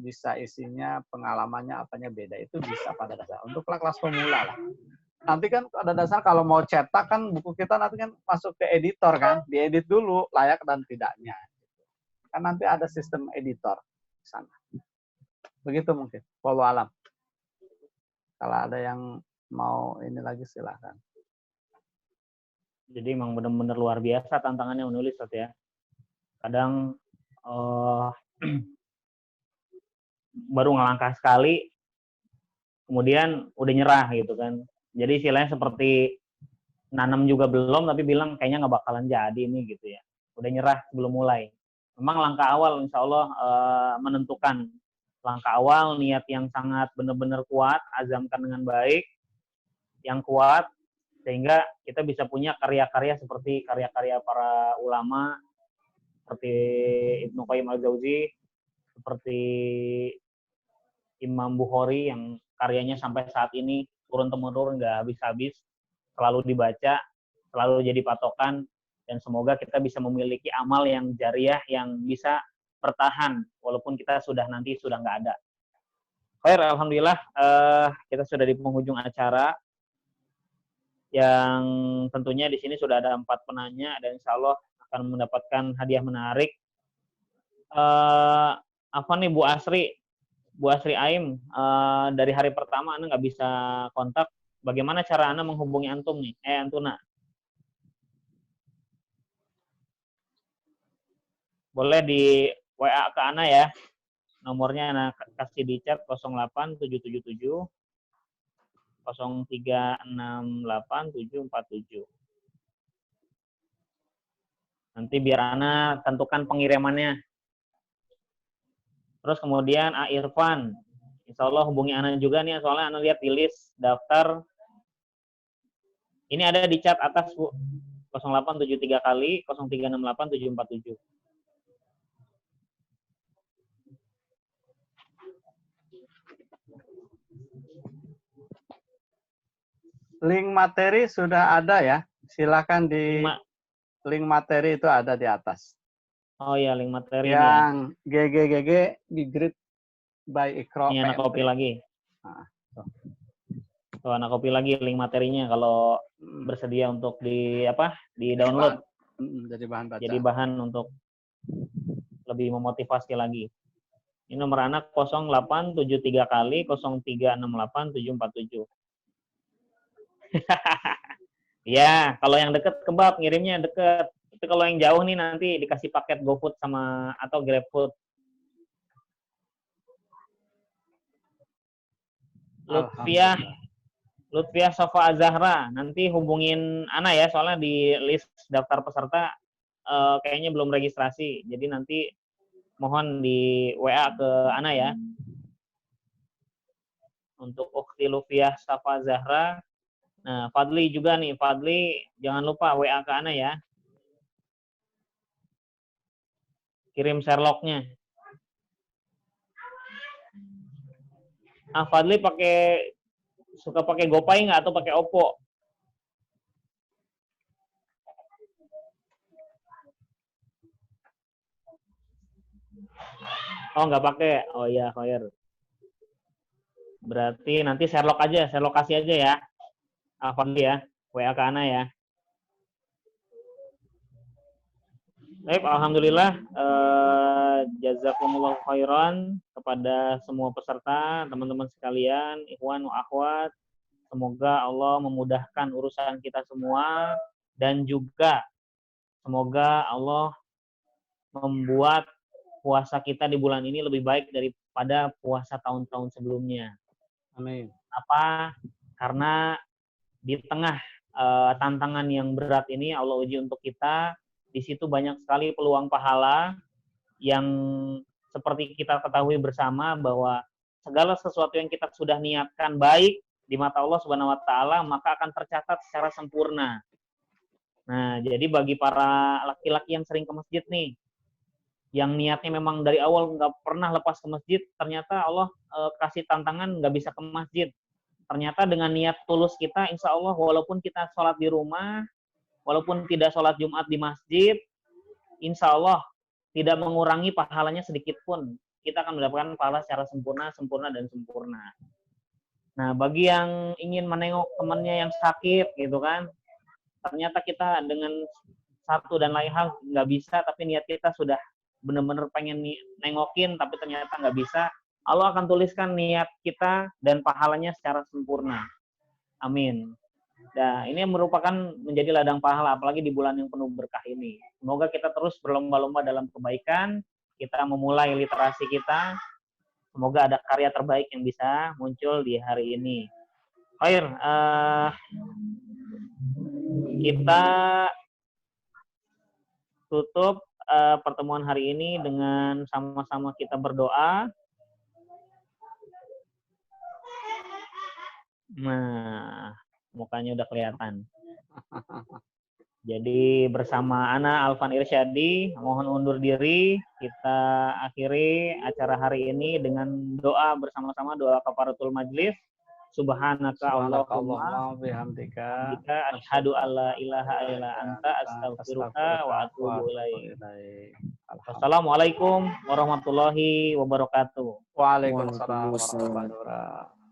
bisa isinya, pengalamannya apanya beda, itu bisa pada dasar untuk kelas pemula lah. Nanti kan pada dasar kalau mau cetak kan buku kita nanti kan masuk ke editor kan, diedit dulu layak dan tidaknya. Kan nanti ada sistem editor di sana. Begitu mungkin. Wallahu alam. Kalau ada yang mau ini lagi silahkan. Jadi emang benar-benar luar biasa tantangannya menulis, Ustaz ya. Kadang baru ngelangkah sekali, kemudian udah nyerah gitu kan. Jadi istilahnya seperti nanam juga belum, tapi bilang kayaknya nggak bakalan jadi ini gitu ya. Udah nyerah sebelum mulai. Memang langkah awal insya Allah menentukan. Langkah awal, niat yang sangat benar-benar kuat, azamkan dengan baik, yang kuat, sehingga kita bisa punya karya-karya seperti karya-karya para ulama, seperti Ibnu Qayyim al-Jauzi, seperti Imam Bukhari yang karyanya sampai saat ini turun-temurun nggak habis-habis, selalu dibaca, selalu jadi patokan, dan semoga kita bisa memiliki amal yang jariah yang bisa bertahan walaupun kita sudah nggak ada. Baik, alhamdulillah kita sudah di penghujung acara yang tentunya di sini sudah ada 4 penanya dan insya Allah akan mendapatkan hadiah menarik. Apa nih Bu Asri Aim, dari hari pertama Anda nggak bisa kontak, bagaimana cara Anda menghubungi Antum nih? Antuna. Boleh di WA ke Ana ya. Nomornya Ana kasih di chat 08777 0368747. Nanti biar Ana tentukan pengirimannya. Terus kemudian A Irfan, insya Allah hubungi Ana juga nih, soalnya Ana lihat di list daftar. Ini ada di chat atas Bu, 0873 kali 0368747. Link materi sudah ada ya. Silakan di link materi itu ada di atas. Oh ya, link materi yang GGGG di grid by Ikro. Ini anak copy lagi. Tuh, anak copy lagi link materinya kalau bersedia untuk di download. Jadi bahan untuk lebih memotivasi lagi. Ini nomor anak 0873 kali 0368747. Ya, kalau yang deket kebab ngirimnya deket. Tapi kalau yang jauh nih nanti dikasih paket GoFood sama atau GrabFood. Lutfiah Sofa Azahra, nanti hubungin Ana ya, soalnya di list daftar peserta kayaknya belum registrasi. Jadi nanti mohon di WA ke Ana ya. Untuk Ukhti Lutfiah Sofa Azahra. Nah, Fadli juga nih, Fadli jangan lupa WA ke Ana ya. Kirim Sherlock-nya. Fadli suka pakai GoPay nggak atau pakai Oppo? Oh, nggak pakai. Oh iya, Khair. Berarti nanti Sherlock kasih aja ya. Fadli ya, WA ke Ana ya. Baik, alhamdulillah. Jazakumullah khairan kepada semua peserta, teman-teman sekalian, ikhwan wa akhwat. Semoga Allah memudahkan urusan kita semua dan juga semoga Allah membuat puasa kita di bulan ini lebih baik daripada puasa tahun-tahun sebelumnya. Amin. Apa? Karena di tengah tantangan yang berat ini Allah uji untuk kita. Di situ banyak sekali peluang pahala yang seperti kita ketahui bersama bahwa segala sesuatu yang kita sudah niatkan baik di mata Allah Subhanahu wa taala, maka akan tercatat secara sempurna. Nah, jadi bagi para laki-laki yang sering ke masjid nih, yang niatnya memang dari awal nggak pernah lepas ke masjid, ternyata Allah kasih tantangan nggak bisa ke masjid. Ternyata dengan niat tulus kita, insya Allah walaupun kita sholat di rumah, walaupun tidak sholat Jumat di masjid, insya Allah tidak mengurangi pahalanya sedikit pun. Kita akan mendapatkan pahala secara sempurna, sempurna, dan sempurna. Nah, bagi yang ingin menengok temannya yang sakit, gitu kan, ternyata kita dengan satu dan lain hal nggak bisa, tapi niat kita sudah benar-benar pengen nengokin, tapi ternyata nggak bisa. Allah akan tuliskan niat kita dan pahalanya secara sempurna. Amin. Nah, ini merupakan menjadi ladang pahala, apalagi di bulan yang penuh berkah ini. Semoga kita terus berlomba-lomba dalam kebaikan, kita memulai literasi kita, semoga ada karya terbaik yang bisa muncul di hari ini. Khair, kita tutup pertemuan hari ini dengan sama-sama kita berdoa. Nah, mukanya udah kelihatan. Jadi bersama Ana Alvan Irsyadi, mohon undur diri. Kita akhiri acara hari ini dengan doa bersama-sama, doa kafaratul majlis. Subhanaka Allahumma bihamdika asyhadu alla ilaha illa anta astaghfiruka wa atubu ilaik. Wassalamualaikum warahmatullahi wabarakatuh. Waalaikumsalam warahmatullahi wabarakatuh.